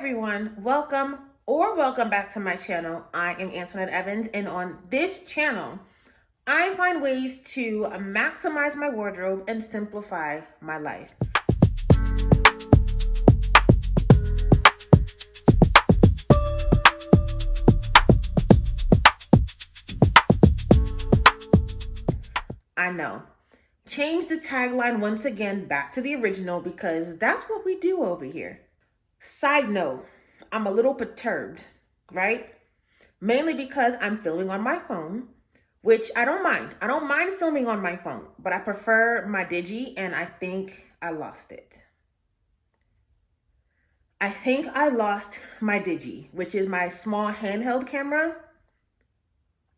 everyone, welcome back to my channel. I am Antoinette Evans, and on this channel I find ways to maximize my wardrobe and simplify my life. I know. Change the tagline once again back to the original because that's what we do over here. Side note, I'm a little perturbed, right? Mainly because I'm filming on my phone, which I don't mind. I don't mind filming on my phone, but I prefer my Digi, and I think I lost it. I think I lost my Digi, which is my small handheld camera.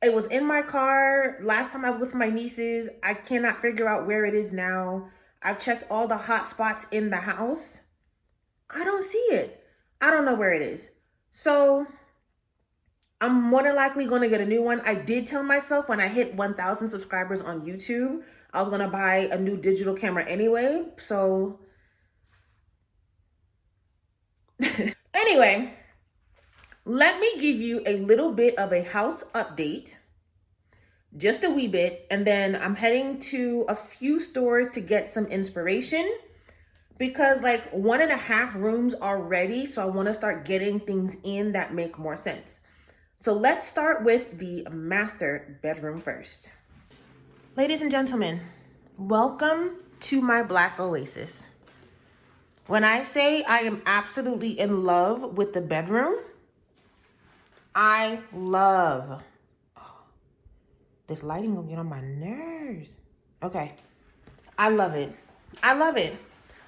It was in my car last time I was with my nieces. I cannot figure out where it is now. I've checked all the hot spots in the house. I don't see it. I don't know where it is. So I'm more than likely going to get a new one. I did tell myself when I hit 1,000 subscribers on YouTube, I was going to buy a new digital camera anyway. So anyway, let me give you a little bit of a house update, just a wee bit. And then I'm heading to a few stores to get some inspiration because like 1.5 rooms are ready. So I want to start getting things in that make more sense. So let's start with the master bedroom first. Ladies and gentlemen, welcome to my Black Oasis. When I say I am absolutely in love with the bedroom, I love, this lighting will get on my nerves. Okay, I love it. I love it.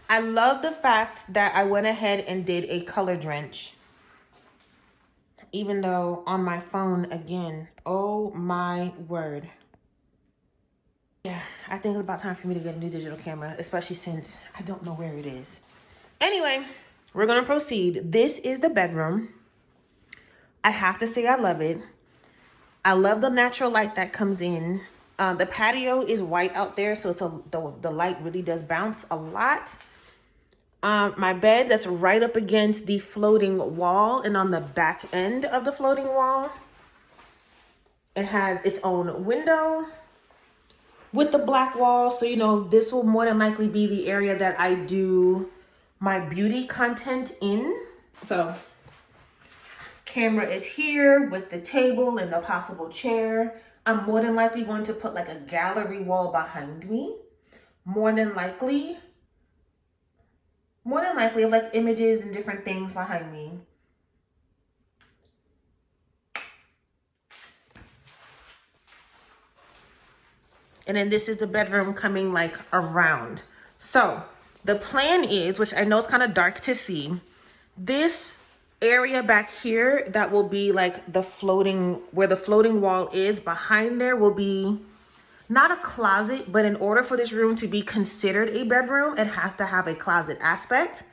I love the fact that I went ahead and did a color drench. Even though on my phone, again, oh my word. Yeah, I think it's about time for me to get a new digital camera, especially since I don't know where it is. Anyway, we're going to proceed. This is the bedroom. I have to say I love it. I love the natural light that comes in. The patio is white out there, so the light really does bounce a lot. My bed that's right up against the floating wall, and on the back end of the floating wall, it has its own window with the black wall. So, you know, this will more than likely be the area that I do my beauty content in. So, camera is here with the table and the possible chair. I'm more than likely going to put like a gallery wall behind me. More than likely like images and different things behind me. And then this is the bedroom coming like around. So the plan is, which I know is kind of dark to see, this area back here that will be like the floating, where the floating wall is, behind there will be not a closet, but in order for this room to be considered a bedroom, it has to have a closet aspect.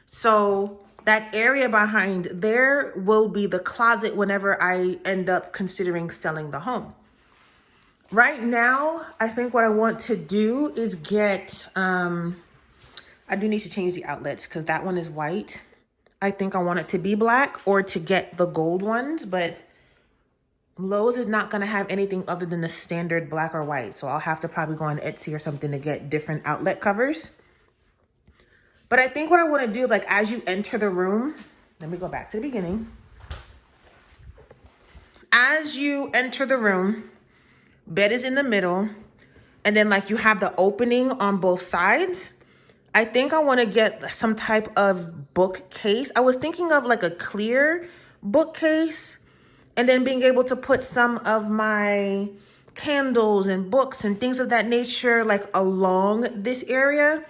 So that area behind there will be the closet whenever I end up considering selling the home. Right now, I think what I want to do is get, I do need to change the outlets because that one is white. I think I want it to be black or to get the gold ones, but Lowe's is not going to have anything other than the standard black or white. So I'll have to probably go on Etsy or something to get different outlet covers. But I think what I want to do is like as you enter the room, let me go back to the beginning. As you enter the room, bed is in the middle. And then like you have the opening on both sides. I think I want to get some type of bookcase. I was thinking of like a clear bookcase. And then being able to put some of my candles and books and things of that nature, like along this area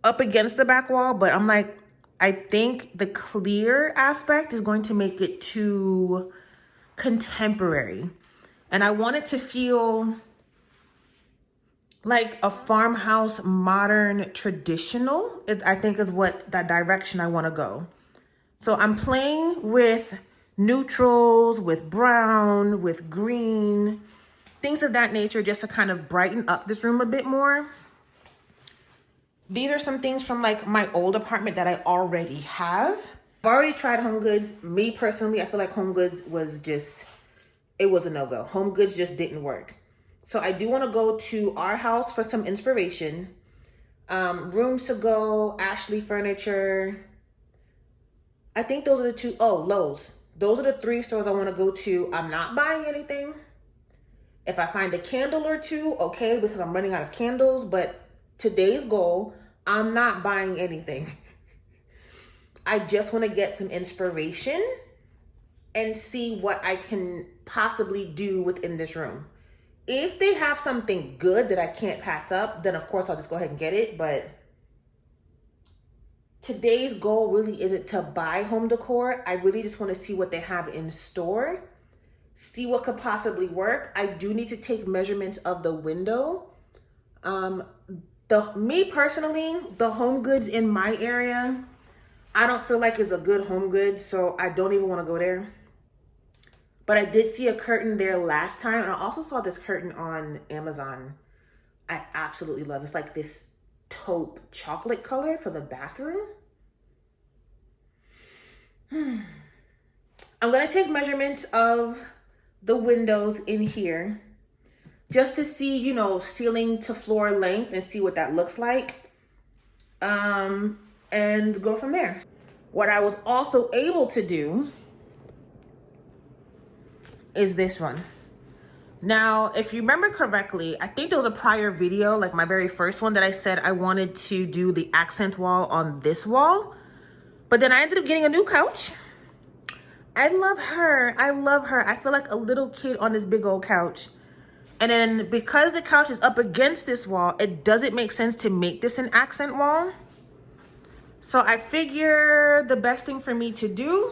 up against the back wall. But I'm like, I think the clear aspect is going to make it too contemporary. And I want it to feel like a farmhouse, modern, traditional. I think is what that direction I want to go. So I'm playing with neutrals, with brown, with green, things of that nature, just to kind of brighten up this room a bit more. These are some things from like my old apartment that I already have. I've already tried Home Goods. Me personally, I feel like Home Goods was just, it was a no-go. Home Goods just didn't work. So I do want to go to our house for some inspiration. Rooms to Go, Ashley Furniture. I think those are the two. Oh, Lowe's. Those are the 3 stores I want to go to. I'm not buying anything. If I find a candle or two, okay, because I'm running out of candles. But today's goal, I'm not buying anything. I just want to get some inspiration and see what I can possibly do within this room. If they have something good that I can't pass up, then of course I'll just go ahead and get it. But today's goal really isn't to buy home decor. I really just want to see what they have in store, see what could possibly work. I do need to take measurements of the window. Me personally, the Home Goods in my area, I don't feel like it's a good Home Goods, so I don't even want to go there. But I did see a curtain there last time, and I also saw this curtain on Amazon. I absolutely love it. It's like this taupe chocolate color for the bathroom. I'm gonna take measurements of the windows in here just to see, you know, ceiling to floor length and see what that looks like. And go from there. What I was also able to do is this one. Now, if you remember correctly, I think there was a prior video, like my very first one, that I said I wanted to do the accent wall on this wall. But then I ended up getting a new couch. I love her. I love her. I feel like a little kid on this big old couch. And then because the couch is up against this wall, it doesn't make sense to make this an accent wall. So I figure the best thing for me to do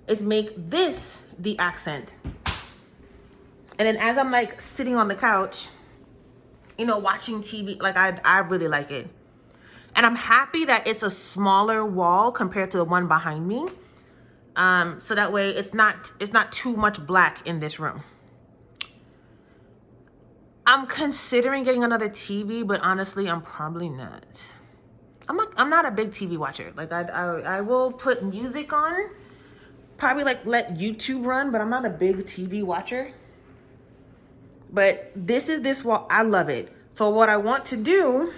is make this the accent. And then as I'm like sitting on the couch, you know, watching TV, like I really like it. And I'm happy that it's a smaller wall compared to the one behind me. So that way it's not too much black in this room. I'm considering getting another TV, but honestly, I'm probably not. I'm not a big TV watcher. Like I will put music on, probably like let YouTube run, but I'm not a big TV watcher. But this wall, I love it. So what I want to do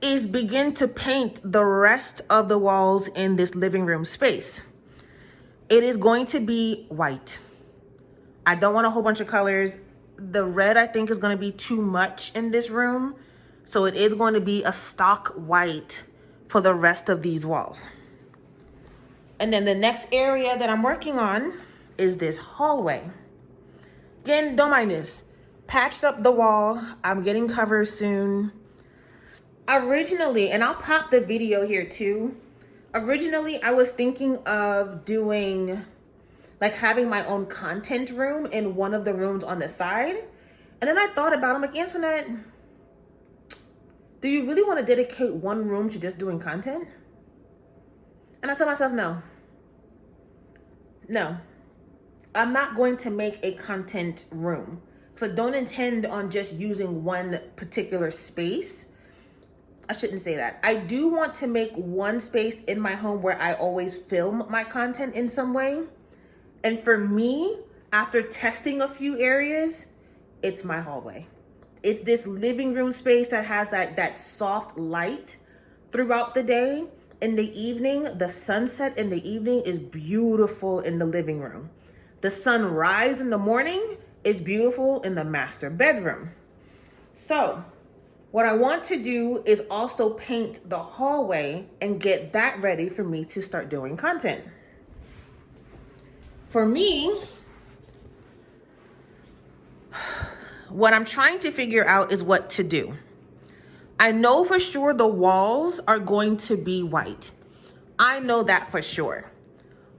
is begin to paint the rest of the walls in this living room space. It is going to be white. I don't want a whole bunch of colors. The red, I think, is going to be too much in this room. So it is going to be a stock white for the rest of these walls. And then the next area that I'm working on is this hallway. Again, don't mind this. Patched up the wall. I'm getting covers soon. Originally, and I'll pop the video here too. Originally, I was thinking of doing, like having my own content room in one of the rooms on the side. And then I thought about it, I'm like, Antoinette, do you really want to dedicate one room to just doing content? And I told myself, no. I'm not going to make a content room. So I don't intend on just using one particular space. I shouldn't say that. I do want to make one space in my home where I always film my content in some way. And for me, after testing a few areas, it's my hallway. It's this living room space that has that soft light throughout the day. In the evening, the sunset in the evening is beautiful in the living room. The sunrise in the morning is beautiful in the master bedroom. So what I want to do is also paint the hallway and get that ready for me to start doing content. For me, what I'm trying to figure out is what to do. I know for sure the walls are going to be white. I know that for sure.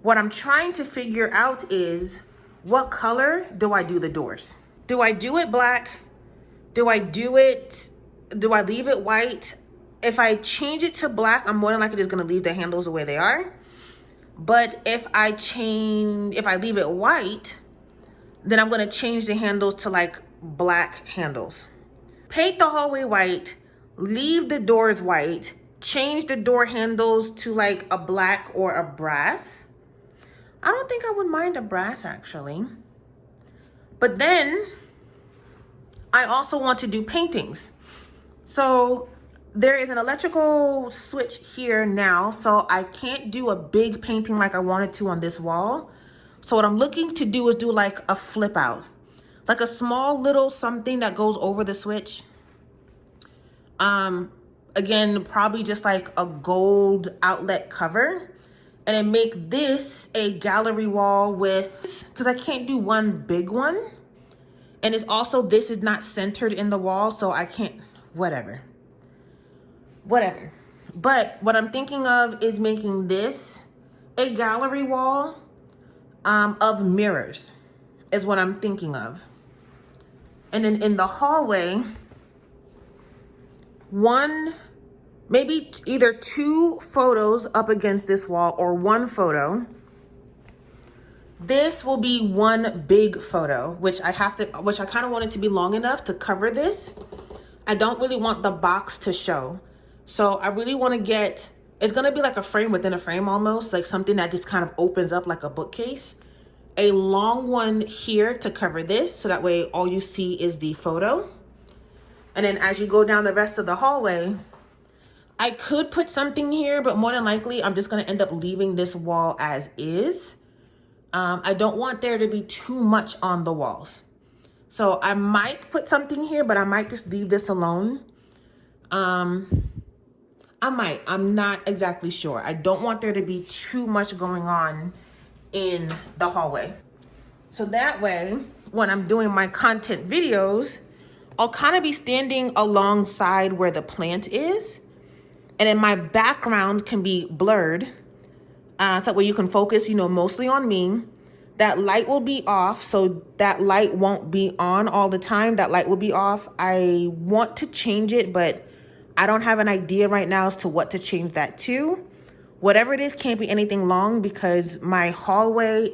What I'm trying to figure out is, what color do I do the doors? Do I do it black? Do I leave it white? If I change it to black, I'm more than likely just gonna leave the handles the way they are. But if I leave it white, then I'm gonna change the handles to like black handles. Paint the hallway white, leave the doors white, change the door handles to like a black or a brass. I don't think I would mind a brass actually. But then I also want to do paintings. So there is an electrical switch here now, so I can't do a big painting like I wanted to on this wall. So what I'm looking to do is do like a flip out, like a small little something that goes over the switch. Again, probably just like a gold outlet cover, and then make this a gallery wall with, because I can't do one big one. And it's also, this is not centered in the wall, so I can't, whatever. But what I'm thinking of is making this a gallery wall of mirrors is what I'm thinking of. And then in the hallway, maybe either 2 photos up against this wall or 1 photo. This will be 1 big photo, which I kind of want it to be long enough to cover this. I don't really want the box to show. So I really want to get, it's going to be like a frame within a frame almost, like something that just kind of opens up like a bookcase. A long one here to cover this, so that way all you see is the photo. And then as you go down the rest of the hallway, I could put something here, but more than likely, I'm just going to end up leaving this wall as is. I don't want there to be too much on the walls. So I might put something here, but I might just leave this alone. I'm not exactly sure. I don't want there to be too much going on in the hallway. So that way, when I'm doing my content videos, I'll kind of be standing alongside where the plant is. And then my background can be blurred. So that way you can focus, mostly on me. That light will be off, so that light won't be on all the time. That light will be off. I want to change it, but I don't have an idea right now as to what to change that to. Whatever it is can't be anything long, because my hallway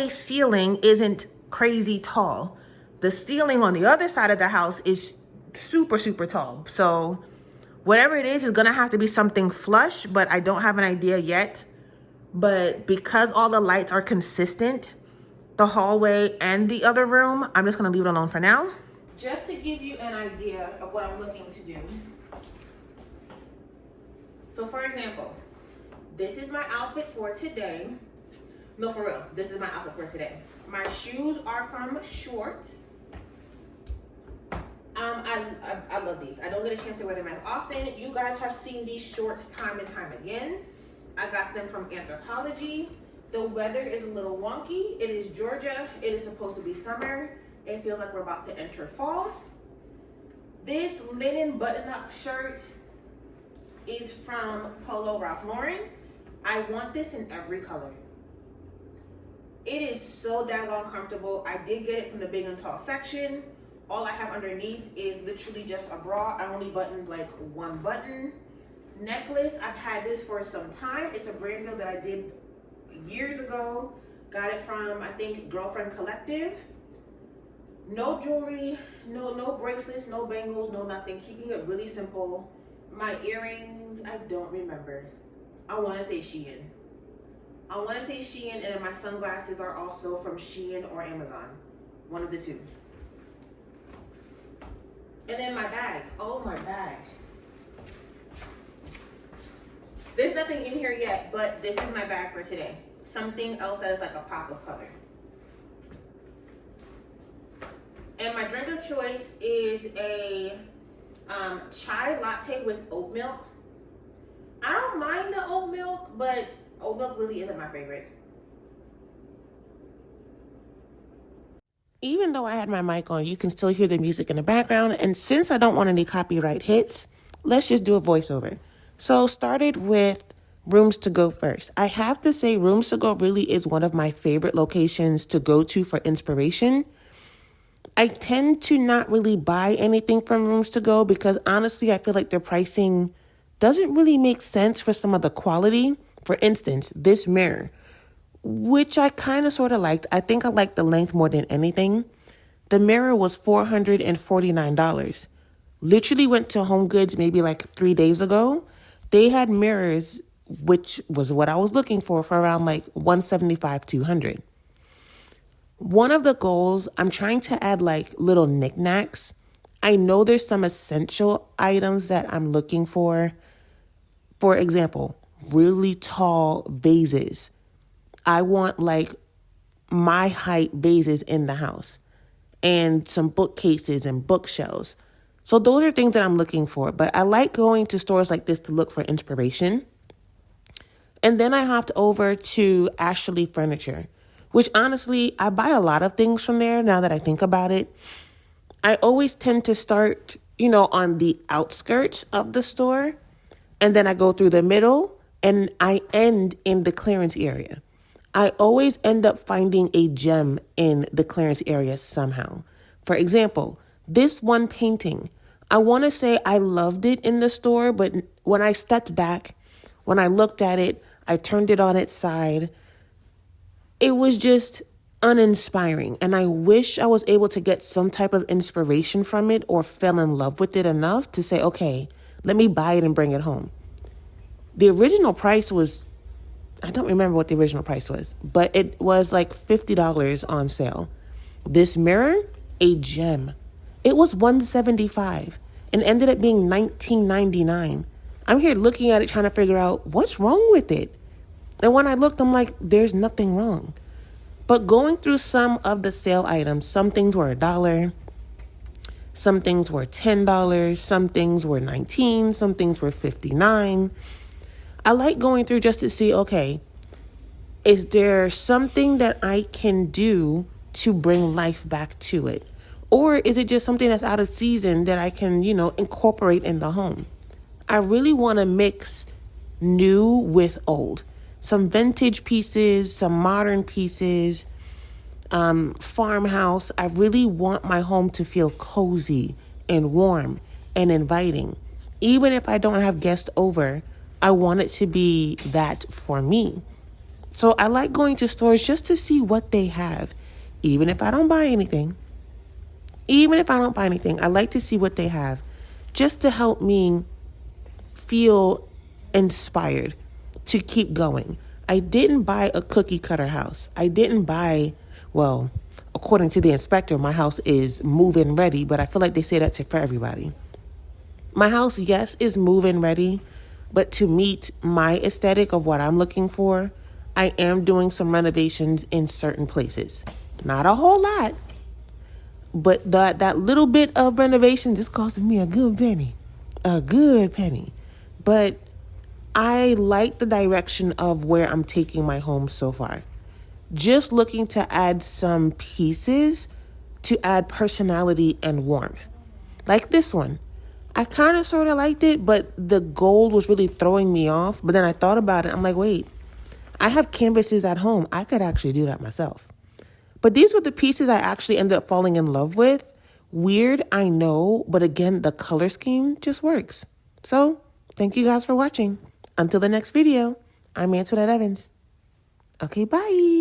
ceiling isn't crazy tall. The ceiling on the other side of the house is super, super tall. So whatever it is gonna have to be something flush, but I don't have an idea yet. But because all the lights are consistent, the hallway and the other room, I'm just gonna leave it alone for now. Just to give you an idea of what I'm looking to do. So for example, this is my outfit for today. No, for real, this is my outfit for today. My shoes are from Shorts. I love these. I don't get a chance to wear them as often. You guys have seen these shorts time and time again. I got them from Anthropology. The weather is a little wonky. It is Georgia. It is supposed to be summer. It feels like we're about to enter fall. This linen button-up shirt is from Polo Ralph Lauren. I want this in every color. It is so daggone comfortable. I did get it from the big and tall section. All I have underneath is literally just a bra. I only buttoned like 1 button. Necklace, I've had this for some time. It's a brand deal that I did years ago. Got it from, I think, Girlfriend Collective. No jewelry, no bracelets, no bangles, no nothing. Keeping it really simple. My earrings, I don't remember. I want to say Shein. And then my sunglasses are also from Shein or Amazon. One of the two. And then my bag. Oh, my bag. There's nothing in here yet, but this is my bag for today. Something else that is like a pop of color. And my drink of choice is a chai latte with oat milk. I don't mind the oat milk, but oat milk really isn't my favorite. Even though I had my mic on, you can still hear the music in the background. And since I don't want any copyright hits, let's just do a voiceover. So started with Rooms to Go first. I have to say Rooms to Go really is one of my favorite locations to go to for inspiration. I tend to not really buy anything from Rooms to Go because honestly, I feel like their pricing doesn't really make sense for some of the quality. For instance, this mirror, which I kind of sort of liked. I think I liked the length more than anything. The mirror was $449. Literally went to Home Goods maybe like 3 days ago. They had mirrors, which was what I was looking for around like 175, 200. One of the goals, I'm trying to add like little knickknacks. I know there's some essential items that I'm looking for. For example, really tall vases. I want like my height vases in the house and some bookcases and bookshelves. So those are things that I'm looking for. But I like going to stores like this to look for inspiration. And then I hopped over to Ashley Furniture, which honestly, I buy a lot of things from there now that I think about it. I always tend to start, on the outskirts of the store, and then I go through the middle and I end in the clearance area. I always end up finding a gem in the clearance area somehow. For example, this one painting, I want to say I loved it in the store, but when I stepped back, when I looked at it, I turned it on its side, it was just uninspiring. And I wish I was able to get some type of inspiration from it or fell in love with it enough to say, okay, let me buy it and bring it home. The original price was, I don't remember what the original price was, but it was like $50 on sale. This mirror, a gem. It was $175 and ended up being $19.99. I'm here looking at it trying to figure out what's wrong with it. And when I looked, I'm like, there's nothing wrong. But going through some of the sale items, some things were $1, some things were $10, some things were $19, some things were $59. I like going through just to see, okay, is there something that I can do to bring life back to it? Or is it just something that's out of season that I can, incorporate in the home? I really want to mix new with old. Some vintage pieces, some modern pieces, farmhouse. I really want my home to feel cozy and warm and inviting. Even if I don't have guests over, I want it to be that for me. So I like going to stores just to see what they have. Even if I don't buy anything, I like to see what they have just to help me feel inspired to keep going. I didn't buy a cookie cutter house. I didn't buy, well, according to the inspector, my house is move-in ready, but I feel like they say that for everybody. My house, yes, is move-in ready, but to meet my aesthetic of what I'm looking for, I am doing some renovations in certain places. Not a whole lot, but that little bit of renovations is costing me a good penny. But I like the direction of where I'm taking my home so far. Just looking to add some pieces to add personality and warmth. Like this one. I kind of sort of liked it, but the gold was really throwing me off. But then I thought about it. I'm like, wait, I have canvases at home. I could actually do that myself. But these were the pieces I actually ended up falling in love with. Weird, I know. But again, the color scheme just works. So thank you guys for watching. Until the next video, I'm Antoinette Evans. Okay, bye.